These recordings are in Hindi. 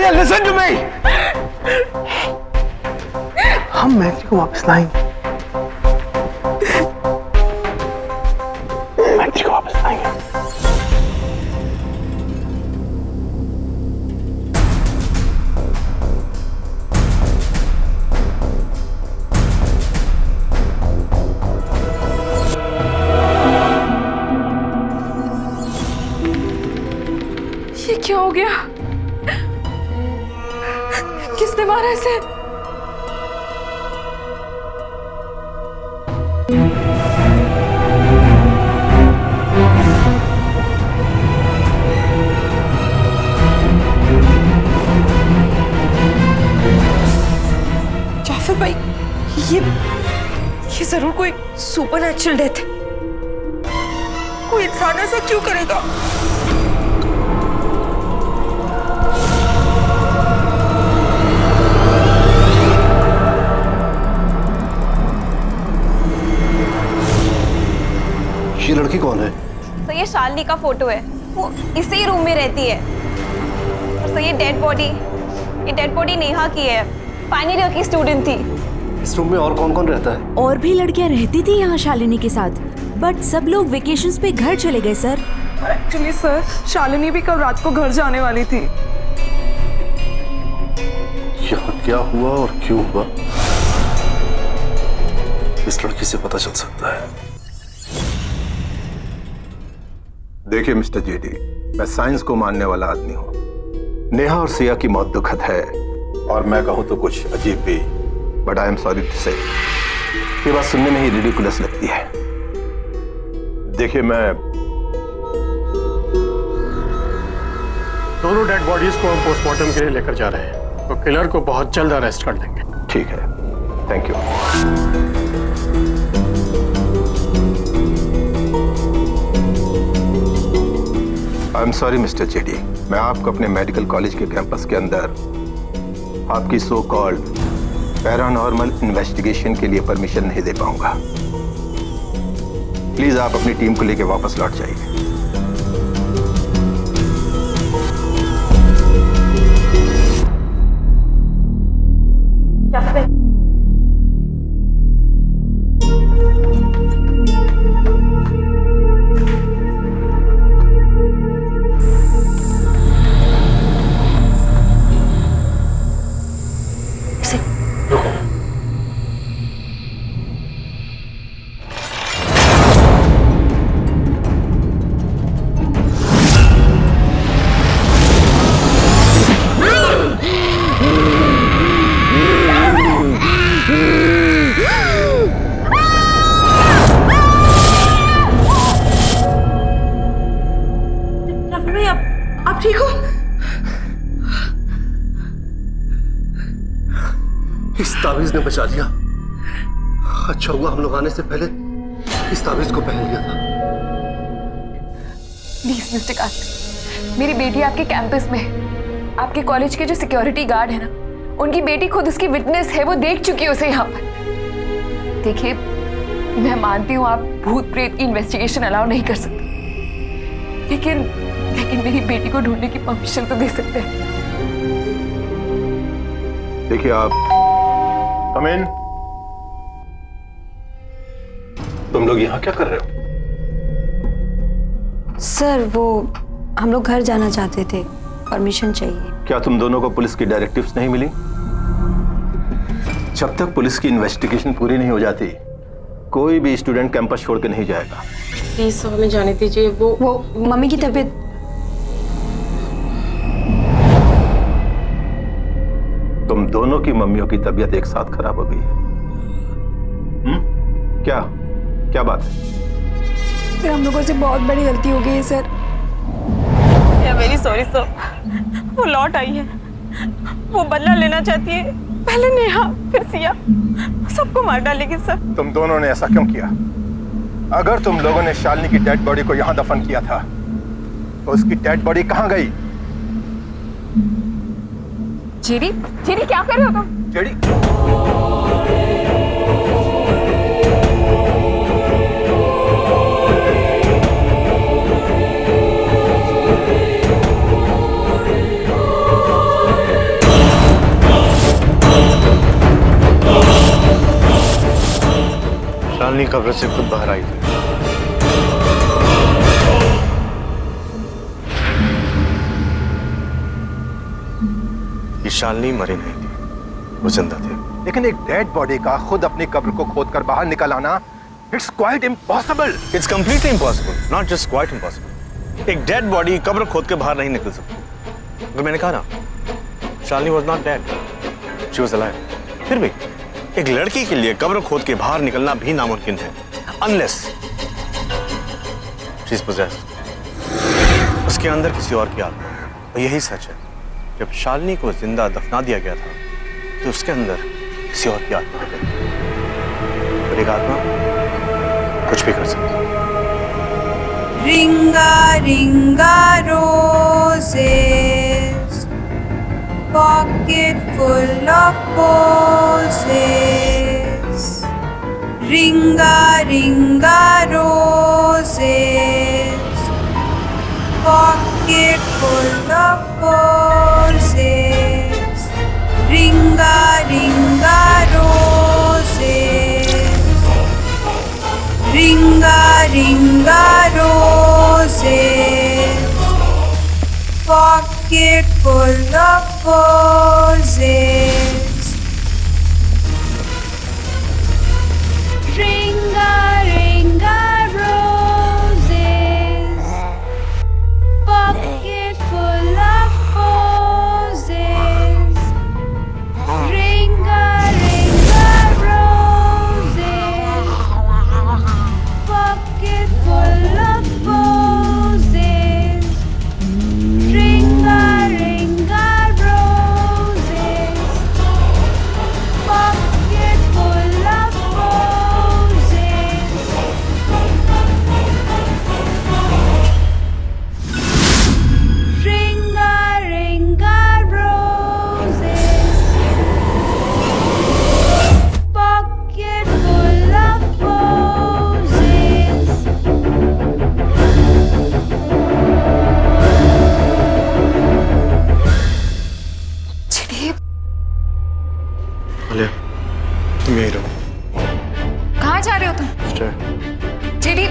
Alia, listen to me. हम मैथ्यू को वापस लाएंगे, मैथ्यू को वापस लाएंगे। ये क्या हो गया? किसने मारा इसे? जाफर भाई, ये जरूर कोई सुपरनैचुरल डेथ है। कोई इंसान ऐसा क्यों करेगा? ये लड़की कौन है? तो ये शालिनी का फोटो है, वो इसी रूम में रहती है। और तो ये डेड बॉडी नेहा की है, फाइनल ईयर की स्टूडेंट थी। इस रूम में और कौन कौन रहता है? और भी लड़कियां रहती थी यहाँ शालिनी के साथ, बट सब लोग वेकेशंस पे घर चले गए सर। एक्चुअली सर, शालिनी भी कल रात को घर जाने वाली थी। यहाँ क्या हुआ और क्यों हुआ, इस लड़की से पता चल सकता है। देखिए मिस्टर जेडी, मैं साइंस को मानने वाला आदमी हूँ। नेहा और सिया की मौत दुखद है और मैं कहूँ तो कुछ अजीब भी, but I am sorry to say ये बात सुनने में ही रिडिकुलस लगती है। देखिए, मैं दोनों डेड बॉडीज को हम पोस्टमार्टम के लिए लेकर जा रहे हैं, तो किलर को बहुत जल्द अरेस्ट कर लेंगे। ठीक है, thank you. I am sorry mister JD, मैं आपको अपने मेडिकल कॉलेज के कैंपस के अंदर आपकी सो कॉल्ड पैरानॉर्मल इन्वेस्टिगेशन के लिए परमिशन नहीं दे पाऊंगा। प्लीज आप अपनी टीम को लेकर वापस लौट जाइए। आप ठीक हो? इस ताबीज ने बचा लिया। अच्छा हुआ हम लोग आने से पहले इस ताबीज को पहन लिया था। प्लीज मिस्टर कार्तिक, मेरी बेटी आपके कैंपस में है। आपके कॉलेज के जो सिक्योरिटी गार्ड है ना, उनकी बेटी खुद उसकी विटनेस है, वो देख चुकी है उसे यहाँ पर। देखिए, मैं मानती हूँ आप भूत प्रेत की इन्वेस्टिगेशन अलाउ नहीं कर सकते, लेकिन मेरी बेटी को ढूंढने की परमिशन तो दे सकते हैं। देखिए, आप कम इन। तुम लोग यहाँ क्या कर रहे हो? सर, वो हम लोग घर जाना चाहते थे, परमिशन चाहिए। क्या तुम दोनों को पुलिस की डायरेक्टिव्स नहीं मिली? जब तक पुलिस की इन्वेस्टिगेशन पूरी नहीं हो जाती, कोई भी स्टूडेंट कैंपस छोड़ के नहीं जाएगा। प्लीज सर, हमें जाने दीजिए। वो मम्मी की तबीयत। तुम दोनों की मम्मियों की तबीयत एक साथ खराब हो गई है। क्या बात है? फिर हम लोगों से बहुत बड़ी गलती हो गई है सर। Very sorry sir. वो लौट आई है, वो बदला लेना चाहती है। पहले नेहा, फिर सिया, सबको मार डालेगी सर। तुम दोनों ने ऐसा क्यों किया? अगर तुम लोगों ने शालिनी की डेड बॉडी को यहाँ दफन किया था, तो उसकी डेड बॉडी कहाँ गई? जेडी क्या कर रहे हो तुम? जेडी, शालिनी कब्र से खुद बाहर आई थी। ये शालिनी मरी नहीं थी, वो जिंदा थी। लेकिन एक डेड बॉडी का खुद अपनी कब्र को खोदकर बाहर निकल आना, it's quite impossible. It's completely impossible, not just quite impossible. एक डेड बॉडी कब्र खोद के बाहर नहीं निकल सकती। तो मैंने कहा ना, Shalini was not dead, she was alive. फिर भी एक लड़की के लिए कब्र खोद के बाहर निकलना भी नामुमकिन है, अनलेस शी इज पोजेस्ड। उसके अंदर किसी और की आत्मा है। और यही सच है, जब शालिनी को जिंदा दफना दिया गया था तो उसके अंदर किसी और की आत्मा है। और एक आत्मा कुछ भी कर सकती है। Ringa ringa roses, pocket full of posies. Ringa ringa roses, pocket full of posies. Ringa ringa roses. Ringa ringa roses, pocket full of posies. Ringa ringa roses, pocket full of posies. Ringa ringa roses, pocket full of posies. Ringa ringa roses, pocket full of posies. Ringa ringa roses, pocket full of posies. चिड़ी, आलिया, तुम यही रहो। कहाँ जा रहे हो तुम? Stay. चिड़ी,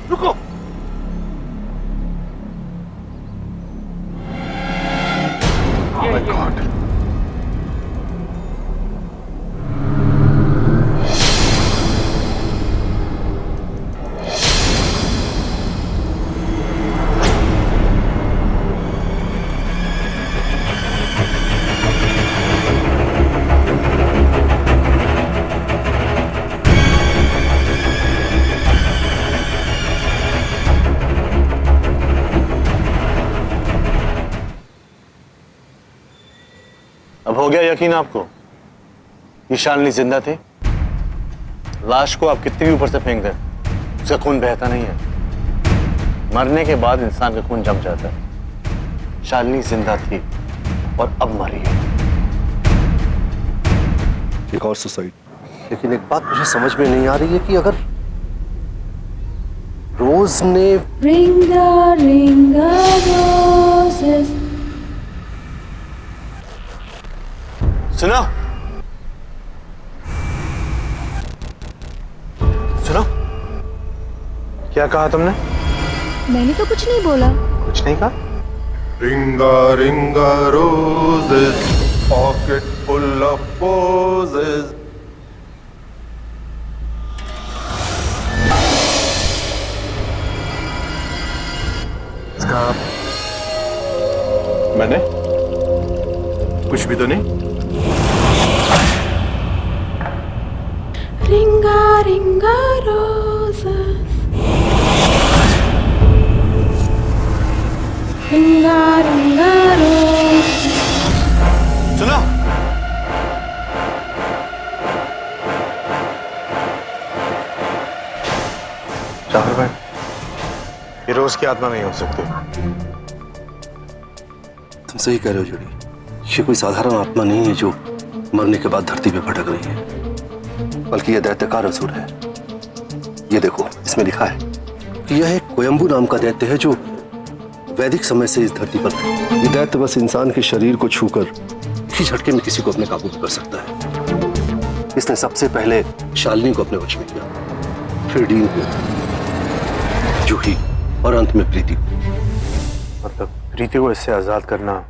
रुको। Oh my God. अब हो गया यकीन आपको? ये शालिनी जिंदा थी? लाश को आप कितनी भी ऊपर से फेंक दें, उसका खून बहता नहीं है। मरने के बाद इंसान का खून जम जाता है। शालिनी जिंदा थी और अब मरी है। एक और सुसाइड। लेकिन एक बात मुझे समझ में नहीं आ रही है कि अगर रोज ने Ringa ringa roses. सुनो, सुनो, क्या कहा तुमने? मैंने तो कुछ नहीं बोला। कुछ नहीं कहा? Ringa ringa roses, pocket full of posies. मैंने कुछ भी तो नहीं? रिंगा रिंगा रोज़ेस, रिंगा रिंगा रोज़ेस। सुनो, जाफर भाई, ये रोज की आत्मा नहीं हो सकती। तुम सही कह रहे हो जोड़ी, ये कोई साधारण आत्मा नहीं है जो मरने के बाद धरती पे भटक रही है, बल्कि यह दैत्य का असुर है। ये देखो, इसमें लिखा है कि यह एक कोयम्बू नाम का दैत्य है जो वैदिक समय से इस धरती पर है। ये दैत्य बस इंसान के शरीर को छूकर ही झटके में किसी को अपने काबू में कर सकता है। इसने सबसे पहले शालिनी को अपने वश में किया, फिर डीन को, जूही और अंत में प्रीति को। मतलब प्रीति को इससे आजाद करना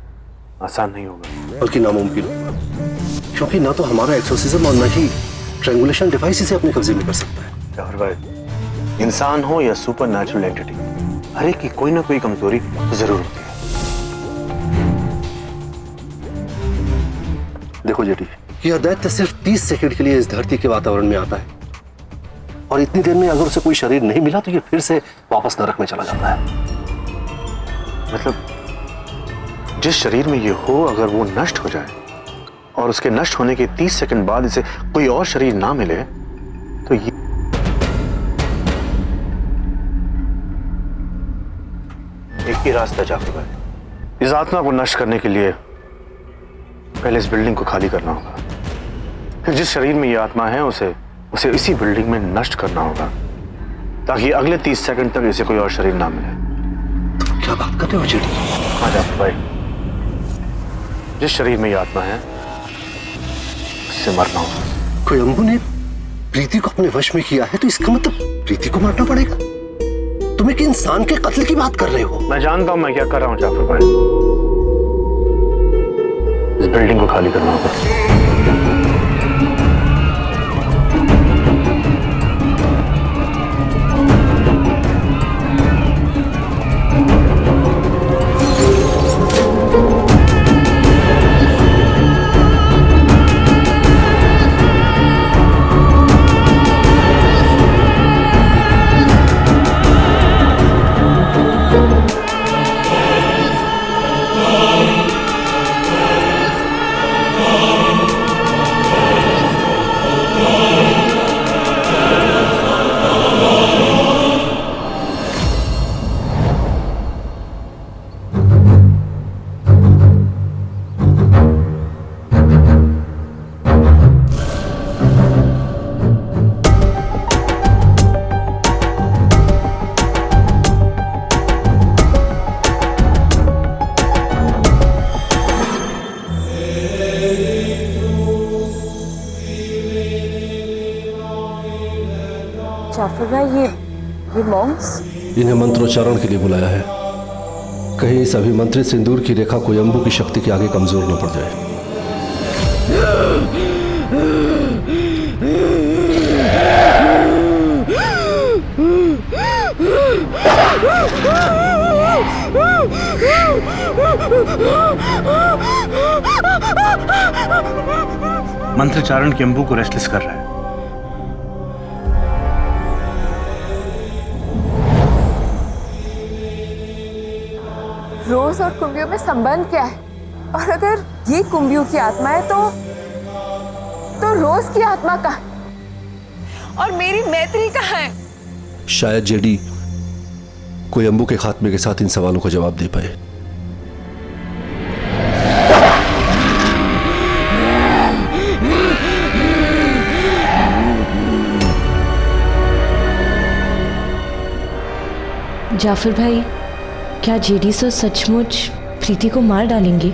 आसान नहीं होगा, बल्कि नामुमकिन होगा, क्योंकि ना तो हमारा एक्सोर्सिज्म और ना ही ट्रैंगुलेशन डिवाइस इसे अपने कब्जे में कर सकता है। जाफर भाई, इंसान हो या सुपर नेचुरल एंटिटी, हर एक की कोई ना कोई कमजोरी जरूर होती है। देखो जेठी, यह दैत्य सिर्फ 30 सेकंड के लिए इस धरती के वातावरण में आता है, और इतनी देर में अगर उसे कोई शरीर नहीं मिला तो ये फिर से वापस नरक में चला जाता है। मतलब जिस शरीर में ये हो, अगर वो नष्ट हो जाए और उसके नष्ट होने के 30 सेकंड बाद इसे कोई और शरीर ना मिले तो ये एक ही रास्ता जाफर भाई, इस आत्मा को नष्ट करने के लिए पहले इस बिल्डिंग को खाली करना होगा, फिर जिस शरीर में ये आत्मा है उसे इसी बिल्डिंग में नष्ट करना होगा, ताकि अगले 30 सेकंड तक इसे कोई और शरीर ना मिले। तुम क्या बात कर रहे हो जेठी? हाँ जाफर भाई, जिस शरीर में ये आत्मा है उससे मरना होगा। कोयम्बू ने प्रीति को अपने वश में किया है तो इसका मतलब प्रीति को मारना पड़ेगा। तुम एक इंसान के कत्ल की बात कर रहे हो। मैं जानता हूं मैं क्या कर रहा हूं जाफर भाई, इस बिल्डिंग को खाली करना होगा। जाफर भाई, ये मॉन्क्स इन्हें मंत्रोच्चारण के लिए बुलाया है, कहीं इस अभिमंत्रित सिंदूर की रेखा कोयम्बू की शक्ति के आगे कमजोर न पड़ जाए। मंत्रोच्चारण कोयम्बू को रेस्टलेस कर रहा है। रोज और कुंबियों में संबंध क्या है? और अगर ये कुंबियों की आत्मा है तो रोज की आत्मा कहाँ है? और मेरी मैत्री कहाँ है? शायद जेडी कोयम्बू के खात्मे के साथ इन सवालों का जवाब दे पाए। जाफर भाई, क्या जेडी सर सचमुच प्रीति को मार डालेंगे?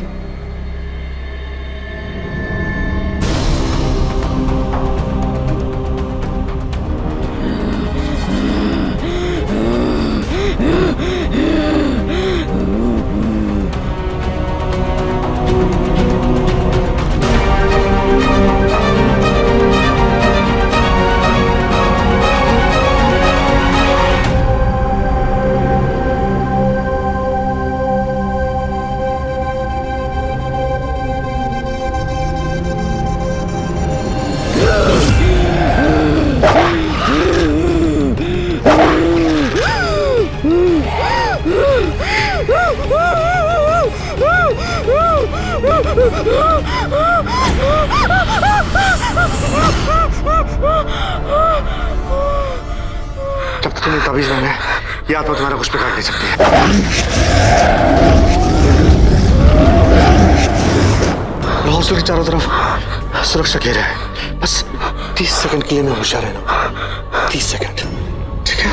जब तक तुम्हें ताबीज नहीं है, ये आत्मा तुम्हारा कुछ बिगाड़ नहीं सकती है। लाहौर से चारों तरफ सुरक्षा घेरा है, बस 30 सेकंड के लिए मैं होशियार रहना। 30 सेकंड, ठीक है?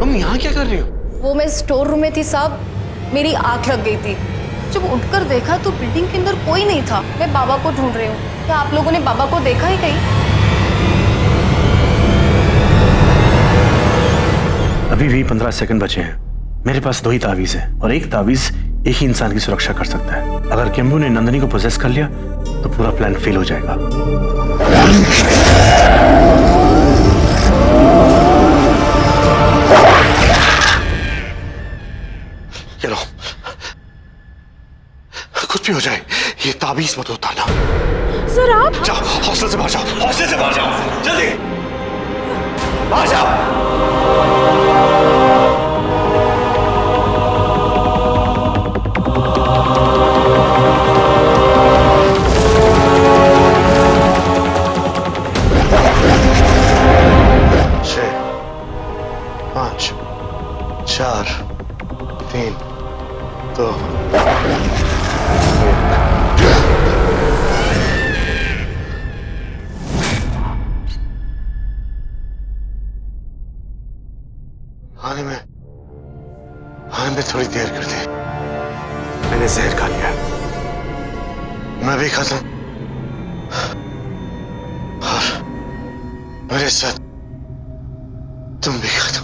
तुम यहाँ क्या कर रही हो? वो मैं स्टोर रूम में थी साहब, मेरी आंख लग गई थी। जब उठकर देखा तो बिल्डिंग के अंदर कोई नहीं था। मैं बाबा को ढूंढ रही हूँ। क्या आप लोगों ने बाबा को देखा ही कहीं? अभी भी 15 सेकंड बचे हैं। मेरे पास 2 ही तावीज है और एक तावीज एक ही इंसान की सुरक्षा कर सकता है। अगर केम्बू ने नंदिनी को पोजेस कर लिया तो पूरा प्लान फेल हो जाएगा। चलो, कुछ भी हो जाए ये ताबीज मत उतारना। सर आप जाओ, हॉस्टल से बाहर जाओ, हॉस्टल से बाहर जाओ, जल्दी बाहर जाओ। आने में थोड़ी देर कर दे। मैंने जहर खा लिया, मैं भी खत्म और मेरे साथ तुम भी खत्म।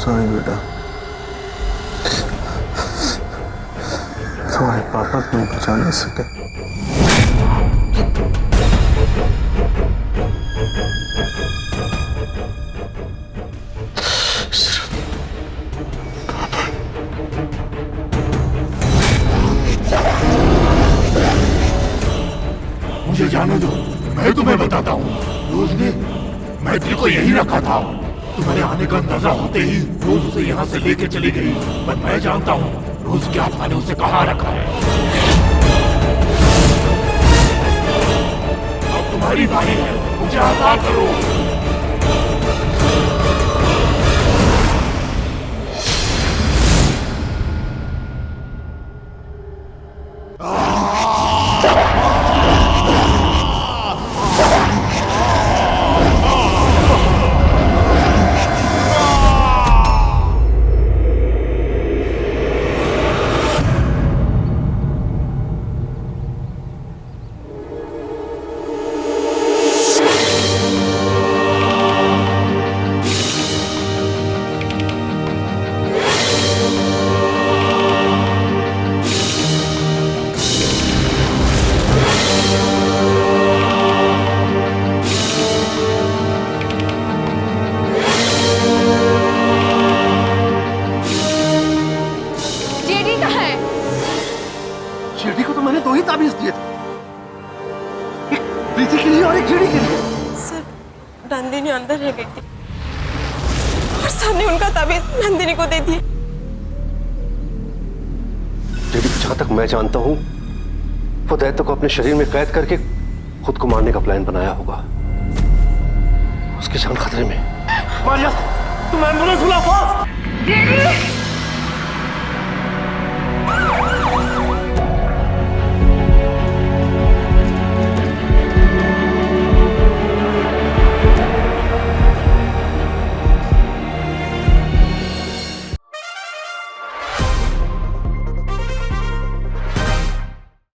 सॉरी बेटा, तुम्हारे पापा तुम्हें बचा नहीं सके। मुझे जाने दो, मैं तुम्हें बताता हूँ। रोज ने मैत्री को यही रखा था। तुम्हारे आने का अंदाजा होते ही रोज उसे यहाँ से लेके चली गई। पर मैं जानता हूँ रोज क्या था ने उसे कहाँ रखा है। अब तुम्हारी बारी है, मुझे आजाद करो। ताबीज दिए थे, एक प्रीति के लिए और एक जेडी के लिए। सर, नंदिनी अंदर रह गई थी और सर ने उनका ताबीज नंदिनी को दे दिया। जेडी, जहां तक मैं जानता हूं, वो दैत्य को अपने शरीर में कैद करके खुद को मारने का प्लान बनाया होगा। उसकी जान खतरे में। मारिया, तुम एम्बुलेंस बुलाओ फास्ट।